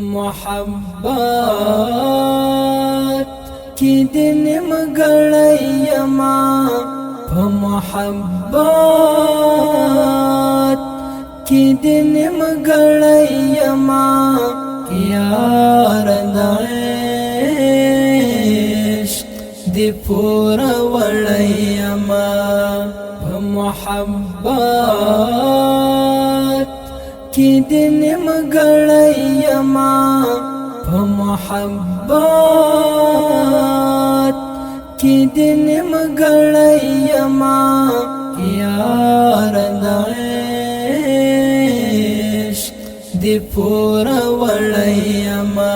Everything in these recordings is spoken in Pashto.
محبت کی دن مگڑیما محبت کی دن مگڑیما یار دعشق دی پورا وڑیما محبت کی دن مگڑیما محبت کی دن مگڑیما یار دعشق دی پورا وڑیما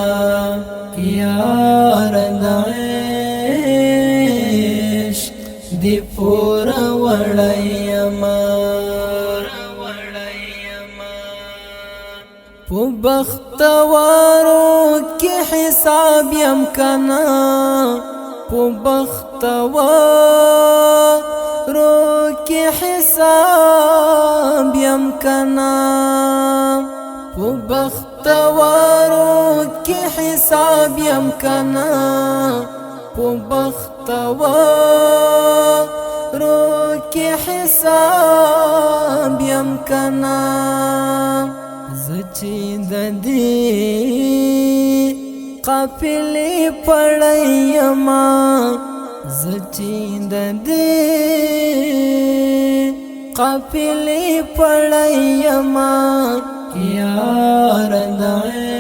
یار دعشق دی پورا وڑیما پو بختوارو کی حساب یم کنا پو بختوارو کی حساب یم کنا پو بختوارو کی حساب یم کنا پو بختوارو کی حساب یم کنا زچی ددی قافلې پړیما زچی ددی قافلې پړیما یار دعشق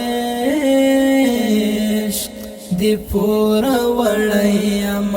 دی پورا وړیما